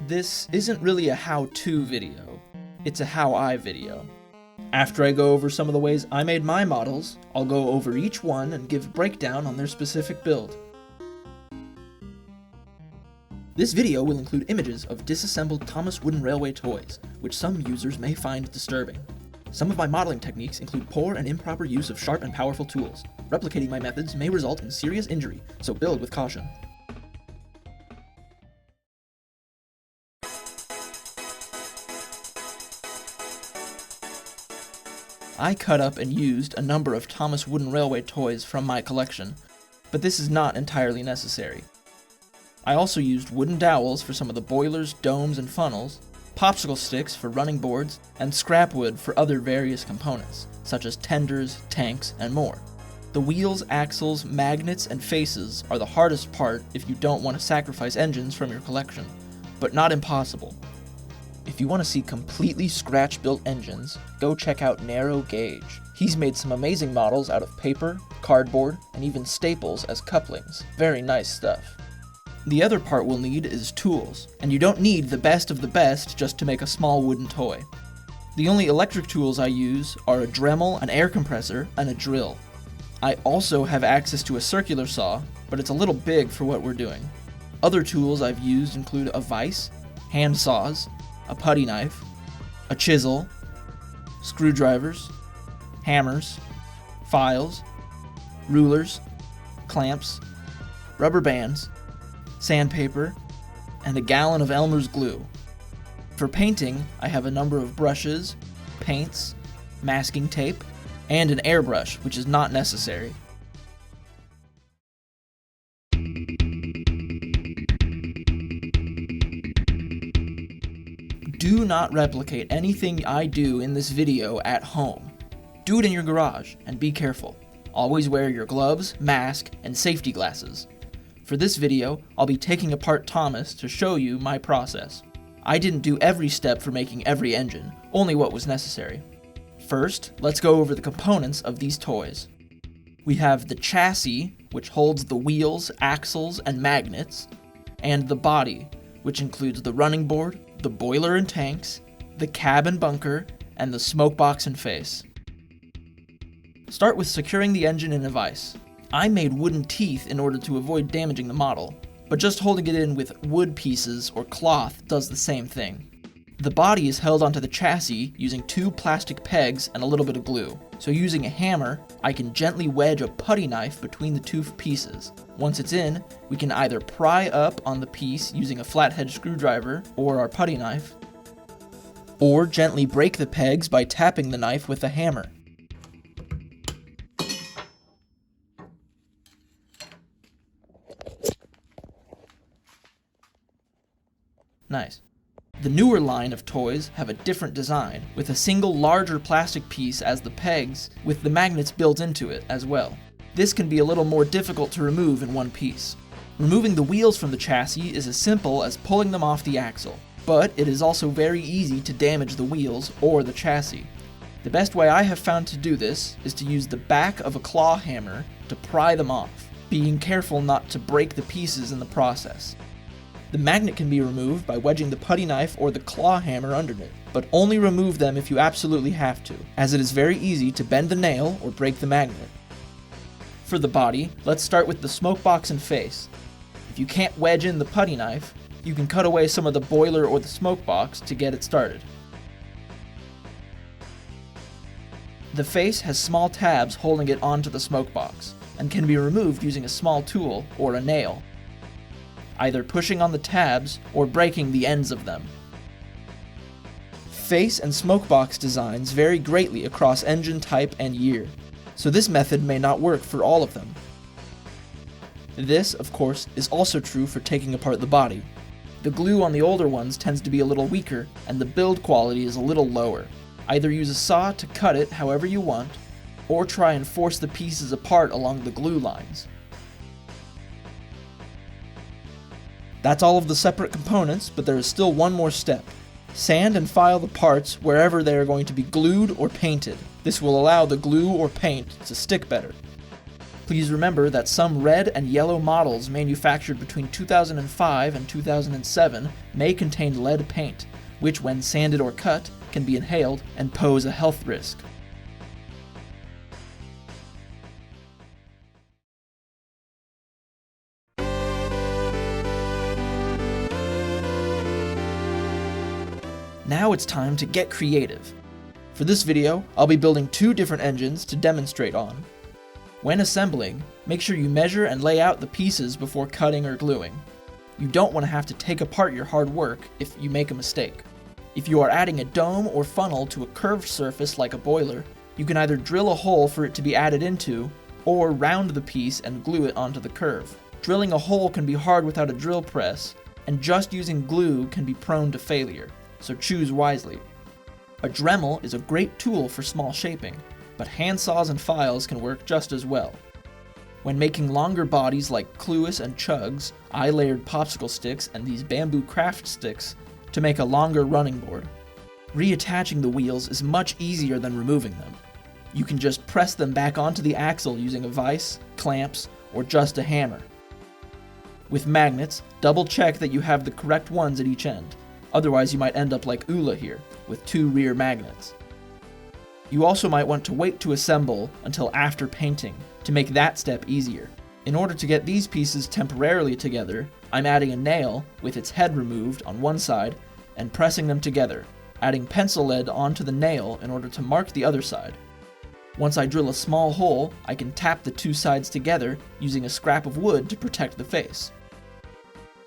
This isn't really a how-to video, it's a how-I video. After I go over some of the ways I made my models, I'll go over each one and give a breakdown on their specific build. This video will include images of disassembled Thomas Wooden Railway toys, which some users may find disturbing. Some of my modeling techniques include poor and improper use of sharp and powerful tools. Replicating my methods may result in serious injury, so build with caution. I cut up and used a number of Thomas Wooden Railway toys from my collection, but this is not entirely necessary. I also used wooden dowels for some of the boilers, domes, and funnels, popsicle sticks for running boards, and scrap wood for other various components, such as tenders, tanks, and more. The wheels, axles, magnets, and faces are the hardest part if you don't want to sacrifice engines from your collection, but not impossible. If you want to see completely scratch-built engines, go check out Narrow Gauge. He's made some amazing models out of paper, cardboard, and even staples as couplings. Very nice stuff. The other part we'll need is tools, and you don't need the best of the best just to make a small wooden toy. The only electric tools I use are a Dremel, an air compressor, and a drill. I also have access to a circular saw, but it's a little big for what we're doing. Other tools I've used include a vise, hand saws, a putty knife, a chisel, screwdrivers, hammers, files, rulers, clamps, rubber bands, sandpaper, and a gallon of Elmer's glue. For painting, I have a number of brushes, paints, masking tape, and an airbrush, which is not necessary. Do not replicate anything I do in this video at home. Do it in your garage, and be careful. Always wear your gloves, mask, and safety glasses. For this video, I'll be taking apart Thomas to show you my process. I didn't do every step for making every engine, only what was necessary. First, let's go over the components of these toys. We have the chassis, which holds the wheels, axles, and magnets, and the body, which includes the running board, the boiler and tanks, the cab and bunker, and the smoke box and face. Start with securing the engine in a vise. I made wooden teeth in order to avoid damaging the model, but just holding it in with wood pieces or cloth does the same thing. The body is held onto the chassis using 2 plastic pegs and a little bit of glue. So using a hammer, I can gently wedge a putty knife between the 2 pieces. Once it's in, we can either pry up on the piece using a flathead screwdriver or our putty knife, or gently break the pegs by tapping the knife with a hammer. Nice. The newer line of toys have a different design, with a single larger plastic piece as the pegs, with the magnets built into it as well. This can be a little more difficult to remove in one piece. Removing the wheels from the chassis is as simple as pulling them off the axle, but it is also very easy to damage the wheels or the chassis. The best way I have found to do this is to use the back of a claw hammer to pry them off, being careful not to break the pieces in the process. The magnet can be removed by wedging the putty knife or the claw hammer under it, but only remove them if you absolutely have to, as it is very easy to bend the nail or break the magnet. For the body, let's start with the smoke box and face. If you can't wedge in the putty knife, you can cut away some of the boiler or the smoke box to get it started. The face has small tabs holding it onto the smoke box, and can be removed using a small tool or a nail, either pushing on the tabs or breaking the ends of them. Face and smokebox designs vary greatly across engine type and year, so this method may not work for all of them. This, of course, is also true for taking apart the body. The glue on the older ones tends to be a little weaker, and the build quality is a little lower. Either use a saw to cut it however you want, or try and force the pieces apart along the glue lines. That's all of the separate components, but there is still one more step. Sand and file the parts wherever they are going to be glued or painted. This will allow the glue or paint to stick better. Please remember that some red and yellow models manufactured between 2005 and 2007 may contain lead paint, which when sanded or cut can be inhaled and pose a health risk. Now it's time to get creative. For this video, I'll be building 2 different engines to demonstrate on. When assembling, make sure you measure and lay out the pieces before cutting or gluing. You don't want to have to take apart your hard work if you make a mistake. If you are adding a dome or funnel to a curved surface like a boiler, you can either drill a hole for it to be added into, or round the piece and glue it onto the curve. Drilling a hole can be hard without a drill press, and just using glue can be prone to failure, so choose wisely. A Dremel is a great tool for small shaping, but handsaws and files can work just as well. When making longer bodies like Cluis and Chugs, I layered popsicle sticks and these bamboo craft sticks to make a longer running board. Reattaching the wheels is much easier than removing them. You can just press them back onto the axle using a vise, clamps, or just a hammer. With magnets, double check that you have the correct ones at each end. Otherwise you might end up like Ula here, with 2 rear magnets. You also might want to wait to assemble until after painting, to make that step easier. In order to get these pieces temporarily together, I'm adding a nail with its head removed on one side and pressing them together, adding pencil lead onto the nail in order to mark the other side. Once I drill a small hole, I can tap the 2 sides together using a scrap of wood to protect the face.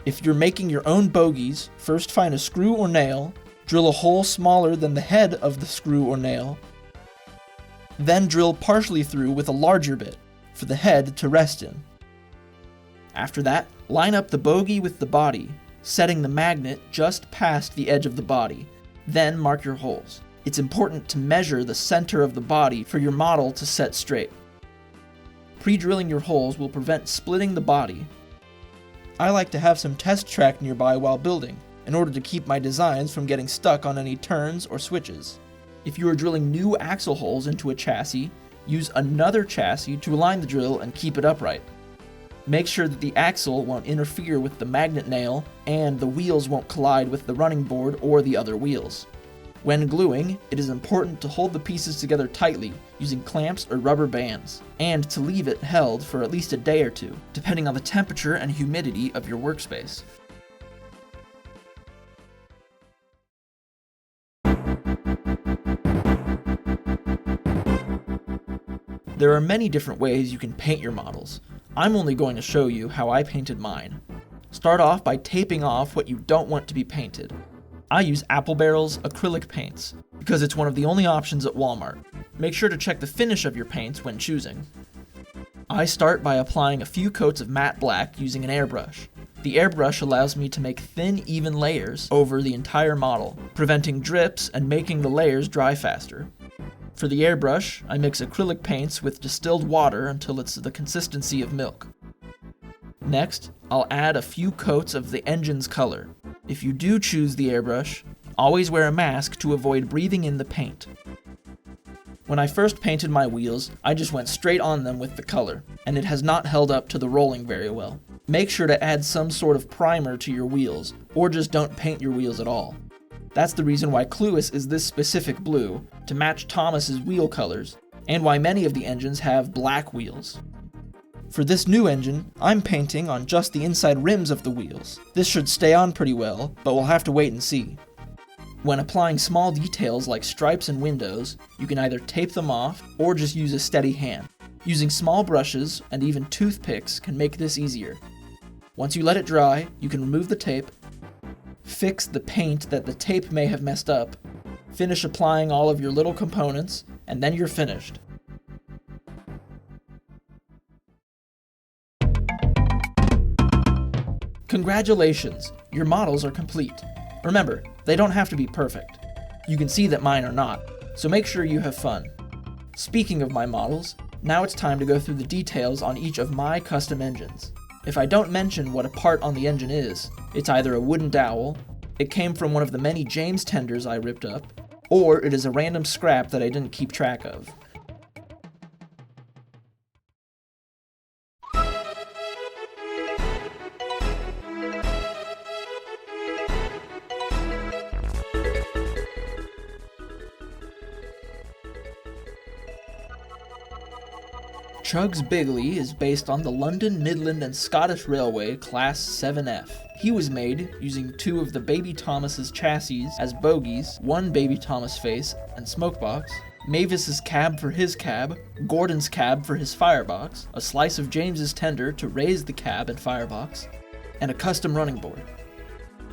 If you're making your own bogies, first find a screw or nail, drill a hole smaller than the head of the screw or nail, then drill partially through with a larger bit for the head to rest in. After that, line up the bogie with the body, setting the magnet just past the edge of the body, then mark your holes. It's important to measure the center of the body for your model to set straight. Pre-drilling your holes will prevent splitting the body. I like to have some test track nearby while building, in order to keep my designs from getting stuck on any turns or switches. If you are drilling new axle holes into a chassis, use another chassis to align the drill and keep it upright. Make sure that the axle won't interfere with the magnet nail and the wheels won't collide with the running board or the other wheels. When gluing, it is important to hold the pieces together tightly using clamps or rubber bands, and to leave it held for at least a day or 2, depending on the temperature and humidity of your workspace. There are many different ways you can paint your models. I'm only going to show you how I painted mine. Start off by taping off what you don't want to be painted. I use Apple Barrel's acrylic paints, because it's one of the only options at Walmart. Make sure to check the finish of your paints when choosing. I start by applying a few coats of matte black using an airbrush. The airbrush allows me to make thin, even layers over the entire model, preventing drips and making the layers dry faster. For the airbrush, I mix acrylic paints with distilled water until it's the consistency of milk. Next, I'll add a few coats of the engine's color. If you do choose the airbrush, always wear a mask to avoid breathing in the paint. When I first painted my wheels, I just went straight on them with the color, and it has not held up to the rolling very well. Make sure to add some sort of primer to your wheels, or just don't paint your wheels at all. That's the reason why Cluis is this specific blue, to match Thomas's wheel colors, and why many of the engines have black wheels. For this new engine, I'm painting on just the inside rims of the wheels. This should stay on pretty well, but we'll have to wait and see. When applying small details like stripes and windows, you can either tape them off or just use a steady hand. Using small brushes and even toothpicks can make this easier. Once you let it dry, you can remove the tape, fix the paint that the tape may have messed up, finish applying all of your little components, and then you're finished. Congratulations! Your models are complete. Remember, they don't have to be perfect. You can see that mine are not, so make sure you have fun. Speaking of my models, now it's time to go through the details on each of my custom engines. If I don't mention what a part on the engine is, it's either a wooden dowel, it came from one of the many James tenders I ripped up, or it is a random scrap that I didn't keep track of. Chugs Bigley is based on the London, Midland and Scottish Railway Class 7F. He was made using 2 of the Baby Thomas's chassis as bogies, 1 Baby Thomas face and smokebox, Mavis's cab for his cab, Gordon's cab for his firebox, a slice of James's tender to raise the cab and firebox, and a custom running board.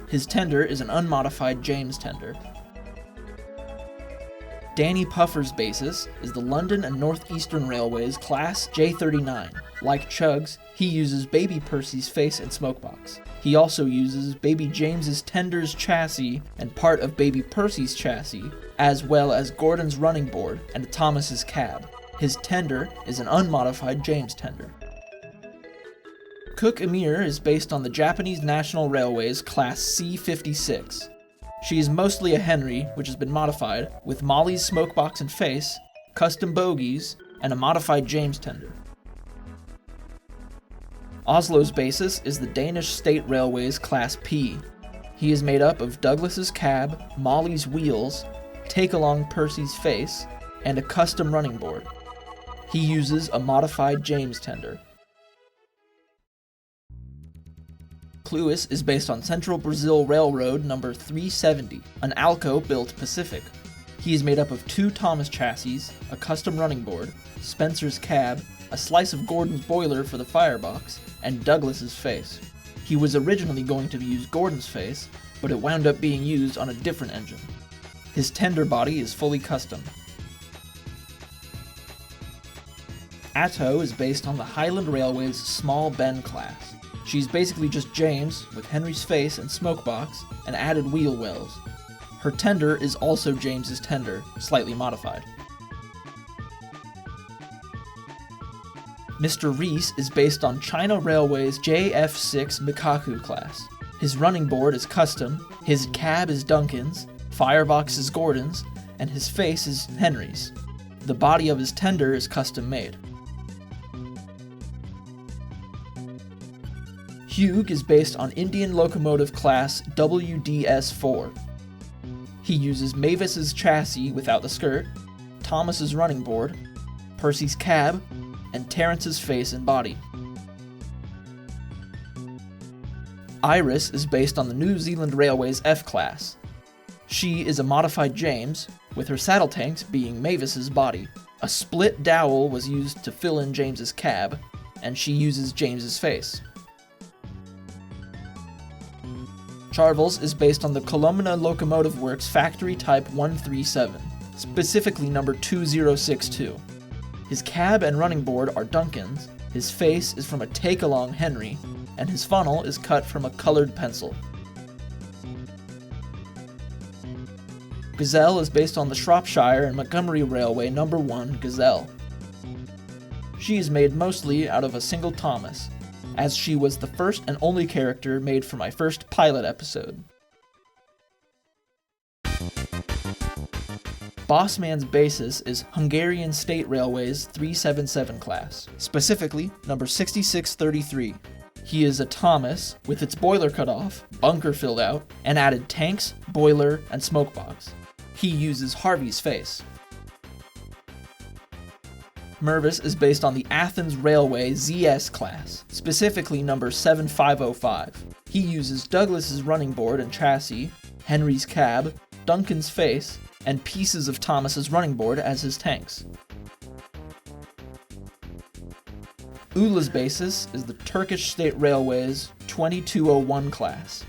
His tender is an unmodified James tender. Danny Puffer's basis is the London and North Eastern Railway's Class J39. Like Chugs, he uses Baby Percy's face and smokebox. He also uses Baby James's tender's chassis and part of Baby Percy's chassis, as well as Gordon's running board and Thomas's cab. His tender is an unmodified James tender. Cook Emir is based on the Japanese National Railway's Class C56. She is mostly a Henry, which has been modified, with Molly's smokebox and face, custom bogies, and a modified James tender. Oslo's basis is the Danish State Railway's Class P. He is made up of Douglas's cab, Molly's wheels, take-along Percy's face, and a custom running board. He uses a modified James tender. Cluis is based on Central Brazil Railroad number 370, an Alco-built Pacific. He is made up of 2 Thomas chassis, a custom running board, Spencer's cab, a slice of Gordon's boiler for the firebox, and Douglas's face. He was originally going to use Gordon's face, but it wound up being used on a different engine. His tender body is fully custom. Atto is based on the Highland Railway's Small Ben class. She's basically just James, with Henry's face and smokebox, and added wheel wells. Her tender is also James's tender, slightly modified. Mr. Reese is based on China Railway's JF6 Mikaku class. His running board is custom, his cab is Duncan's, firebox is Gordon's, and his face is Henry's. The body of his tender is custom made. Hugh is based on Indian locomotive class WDS-4. He uses Mavis's chassis without the skirt, Thomas's running board, Percy's cab, and Terrence's face and body. Iris is based on the New Zealand Railway's F-class. She is a modified James, with her saddle tanks being Mavis's body. A split dowel was used to fill in James's cab, and she uses James's face. Charles is based on the Columna Locomotive Works Factory Type 137, specifically number 2062. His cab and running board are Duncan's, his face is from a take-along Henry, and his funnel is cut from a colored pencil. Gazelle is based on the Shropshire and Montgomery Railway No. 1 Gazelle. She is made mostly out of a single Thomas, as she was the first and only character made for my first pilot episode. Bossman's basis is Hungarian State Railway's 377 class, specifically number 6633. He is a Thomas with its boiler cut off, bunker filled out, and added tanks, boiler, and smokebox. He uses Harvey's face. Mervis is based on the Athens Railway ZS class, specifically number 7505. He uses Douglas's running board and chassis, Henry's cab, Duncan's face, and pieces of Thomas's running board as his tanks. Ula's basis is the Turkish State Railway's 2201 class.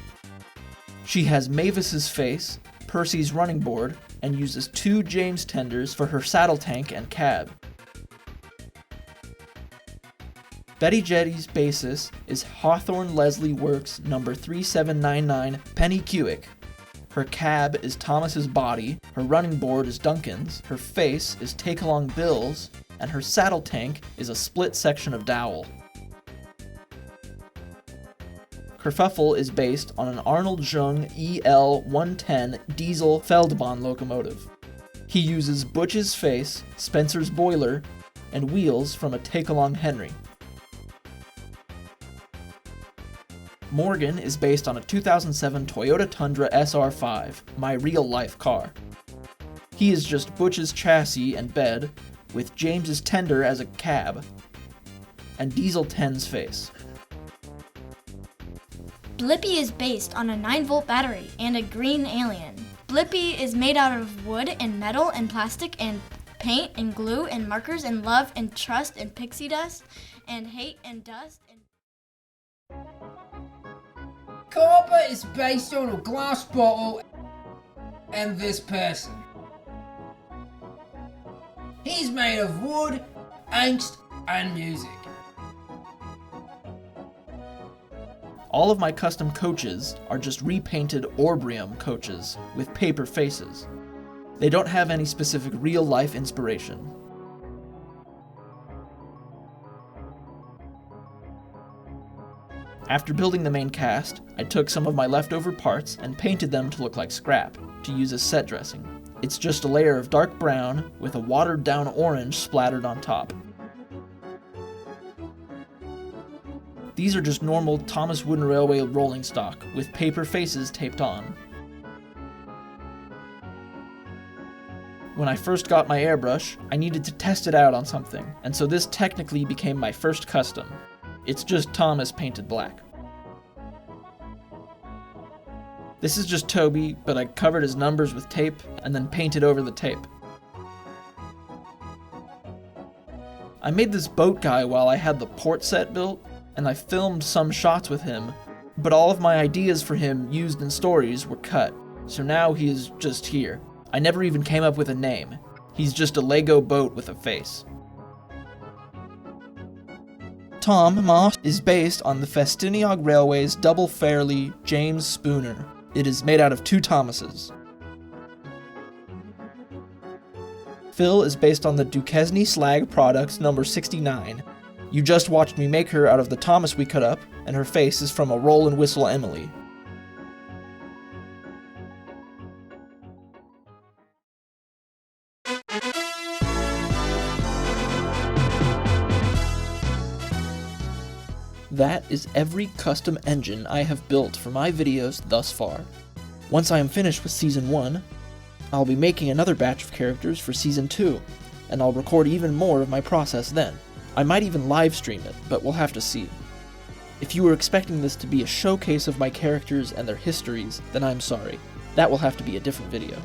She has Mavis's face, Percy's running board, and uses 2 James tenders for her saddle tank and cab. Betty Jetty's basis is Hawthorne Leslie Works number 3799 Penny Cuick. Her cab is Thomas's body, her running board is Duncan's, her face is Take-Along Bill's, and her saddle tank is a split section of dowel. Kerfuffle is based on an Arnold Jung EL-110 diesel Feldbahn locomotive. He uses Butch's face, Spencer's boiler, and wheels from a Take-Along Henry. Morgan is based on a 2007 Toyota Tundra SR5, my real-life car. He is just Butch's chassis and bed, with James's tender as a cab. and Diesel 10's face. Blippi is based on a 9-volt battery and a green alien. Blippi is made out of wood and metal and plastic and paint and glue and markers and love and trust and pixie dust and hate and dust and... Kirby is based on a glass bottle and this person. He's made of wood, angst, and music. All of my custom coaches are just repainted Orbrium coaches with paper faces. They don't have any specific real-life inspiration. After building the main cast, I took some of my leftover parts and painted them to look like scrap, to use as set dressing. It's just a layer of dark brown with a watered-down orange splattered on top. These are just normal Thomas Wooden Railway rolling stock with paper faces taped on. When I first got my airbrush, I needed to test it out on something, and so this technically became my first custom. It's just Thomas painted black. This is just Toby, but I covered his numbers with tape and then painted over the tape. I made this boat guy while I had the port set built, and I filmed some shots with him, but all of my ideas for him used in stories were cut, so now he is just here. I never even came up with a name. He's just a Lego boat with a face. Tom Moss is based on the Festiniog Railway's double Fairley James Spooner. It is made out of 2 Thomases. Phil is based on the Duquesne Slag Products number 69. You just watched me make her out of the Thomas we cut up, and her face is from a Roll and Whistle Emily. That is every custom engine I have built for my videos thus far. Once I am finished with Season 1, I'll be making another batch of characters for Season 2, and I'll record even more of my process then. I might even live stream it, but we'll have to see. If you were expecting this to be a showcase of my characters and their histories, then I'm sorry. That will have to be a different video.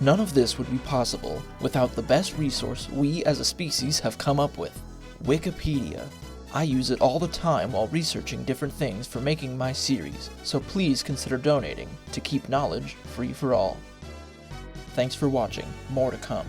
None of this would be possible without the best resource we as a species have come up with, Wikipedia. I use it all the time while researching different things for making my series, so please consider donating to keep knowledge free for all. Thanks for watching. More to come.